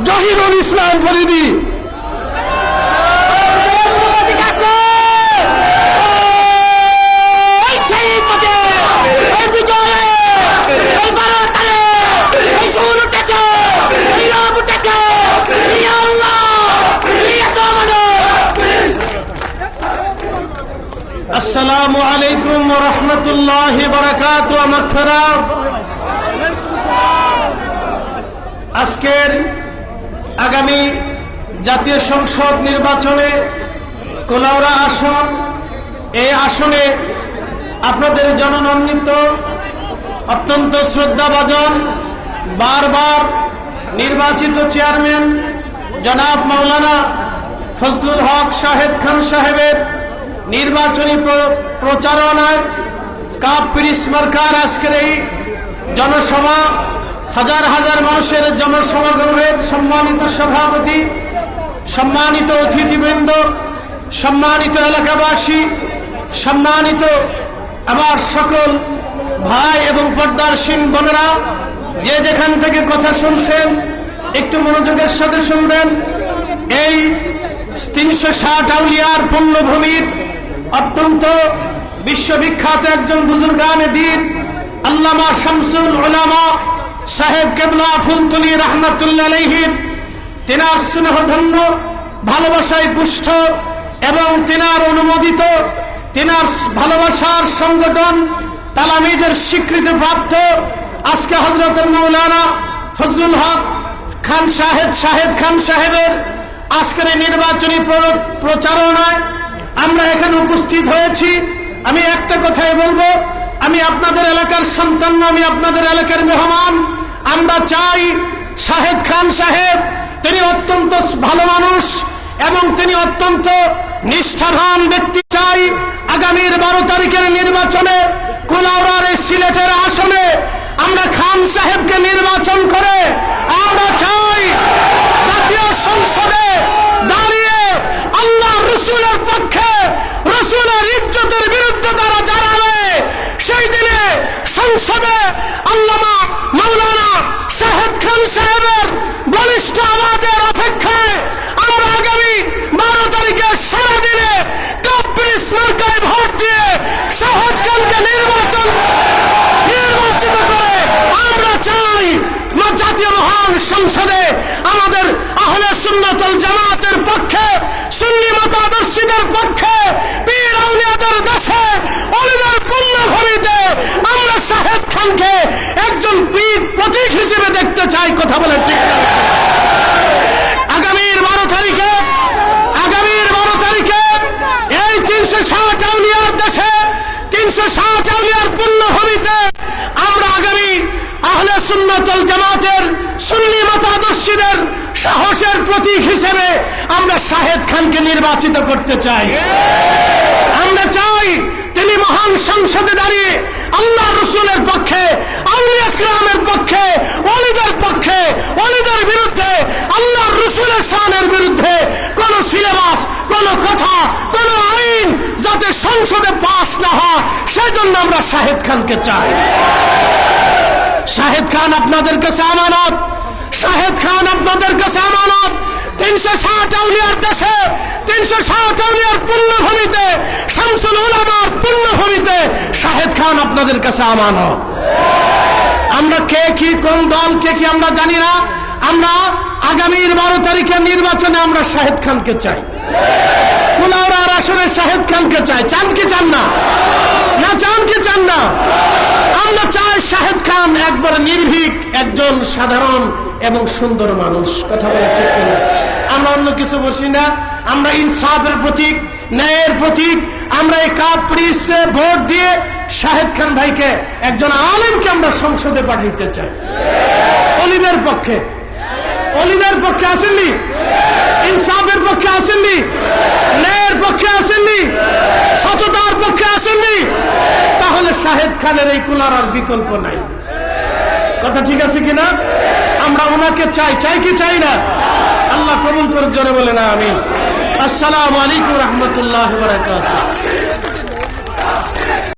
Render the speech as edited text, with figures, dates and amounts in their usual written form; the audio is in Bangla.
জহিরুল ইসলাম ফরিদি। আসসালামু আলাইকুম ওয়া রাহমাতুল্লাহি ওয়া বারাকাতুহু। মাগফিরাত। আজকের আগামী জাতীয় সংসদ নির্বাচনে কোলাউড়া আসন, এই আসনে আপনাদের জনমনোনীত অত্যন্ত শ্রদ্ধাভাজন বারবার নির্বাচিত চেয়ারম্যান জনাব মাওলানা ফজলুল হক শাহেদ খান সাহেবের নির্বাচনী প্রচারণায় কাপ পিরিস মার্কার আজকের এই জনসভা, হাজার হাজার মানুষের জনসমাগমের সম্মানিত সভাপতি, সম্মানিত অতিথিবৃন্দ, সম্মানিত এলাকাবাসী, সম্মানিত আমার সকল ভাই এবং পর্দারসীন বোনেরা, যে যেখান থেকে কথা শুনছেন একটু মনোযোগের সাথে শুনবেন। এই 360 আউলিয়ার পুণ্যভূমির অত্যন্ত বিশ্ববিখ্যাত একজন বুজুর্গানে দ্বীন আল্লামা শামসুল উলামা সাহেব কেবলা ফুলতুলি রহমাতুল্লাহ আলাইহির তিনার স্নেহধন্য ভালোবাসায় পুষ্ট এবং তিনার অনুমোদিত তিনার ভালোবাসার সংগঠন তালামিজের স্বীকৃতি প্রাপ্ত আজকে হযরতুল মাওলানা ফজলুল হক খান শাহেদ খান সাহেবের আজকের নির্বাচনী প্রচারণায় আমরা এখানে উপস্থিত হয়েছি। আমি একটা কথাই বলবো, আমি আপনাদের এলাকার সন্তান, আমি আপনাদের এলাকার মেহমান। আমরা চাই শাহেদ খান সাহেব তিনি অত্যন্ত ভালো মানুষ এবং তিনি অত্যন্ত নিষ্ঠাবান ব্যক্তি। চাই আগামীর 12 তারিখের নির্বাচনে কোলাউড়ার এই সিলেটের আসনে আমরা খান সাহেবকে নির্বাচন করে আমরা চাই জাতীয় সংসদে দাঁড়িয়ে আল্লাহ রসুলের পক্ষে, রসুলের ইজ্জতের বিরুদ্ধে তারা দাঁড়াবে। সেই দিনে সংসদে আল্লামা মাওলানা শাহেদ খান সাহেবের বলিষ্ঠ আওয়াজের অপেক্ষায় আমরা আগামী 12 তারিখে সারাদিনে কাপ্রিস মার্কায় ভোট দিয়ে শাহেদ খানকে নির্বাচিত করে আমরা চাই জাতীয় মহান সংসদে আমাদের আহলে সুন্নাত ওয়াল জামাতের পক্ষে, সুন্নি মতাদর্শীদের পক্ষে, পীর আউলিয়াদের দেশে, ওলিদের পুণ্যভূমিতে আমরা শাহেদ খানকে একজন পীর প্রতীক হিসেবে দেখতে চাই। কথা বলেন ঠিক না? আগামীর 12 তারিখে এই 360 আউলিয়ার দেশে, 360 আউলিয়ার পুণ্যভূমিতে আমরা আগামী আহলে সুন্নাত ওয়াল জামাতের সুন্নি মতাদর্শীদের সাহসের প্রতীক হিসেবে আমরা শাহেদ খানকে নির্বাচিত করতে চাই। আমরা চাই তিনি মহান সংসদে দাঁড়িয়ে আল্লাহ রসুলের পক্ষে, আউলিয়া কিরামের পক্ষে, ওলিদের পক্ষে, ওলিদের বিরুদ্ধে, আল্লাহ রসুলের শানের বিরুদ্ধে কোন সিলেবাস, কোন কথা, কোন আইন যাতে সংসদে পাস না হয় সেজন্য আমরা শাহেদ খানকে চাই। শাহেদ খান আপনাদের কাছে আমানত, শাহেদ খান আপনাদের কাছে আমানত। 360 আউলিয়ার দেশে, 360 আউলিয়ার পুণ্যভূমিতে, শামসুল উলামার পুণ্যভূমিতে শাহেদ খান আপনাদের কাছে আমানত। আমরা কে কি, কোন দল কে কি আমরা জানি না। আমরা আগামীর 12 তারিখের নির্বাচনে আমরা শাহেদ খানকে চাই। কোলাউড়ার আসনে শাহেদ খানকে চাই। চান কি চান না? না চান কি চান না? আমরা চাই শাহেদ খান একবার নির্ভীক একজন সাধারণ এবং সুন্দর মানুষ। কথা বলে ঠিক কিনা? আমরা অন্য কিছু বলছি না। আমরা ইনসাফের প্রতীক, ন্যায়ের প্রতীক। আমরা এই কাপ্রিসে ভোট দিয়ে শাহেদ খান ভাইকে, একজন আলেমকে আমরা সংসদে পাঠাইতে চাই। অলিদের পক্ষে, অলিদের পক্ষে আসেননি, ইনসাফের পক্ষে আসেননি, ন্যায়ের পক্ষে আসেননি, সততার পক্ষে আসেননি, তাহলে শাহেদ খানের এই কুলার বিকল্প নাই। কথা ঠিক আছে কিনা? আমরা ওনাকে চাই, চাই কি চাই না? আল্লাহ কবুল করুক, জোরে বলে না আমিন। আসসালামু আলাইকুম ওয়া রাহমাতুল্লাহি ওয়া বারাকাতুহু।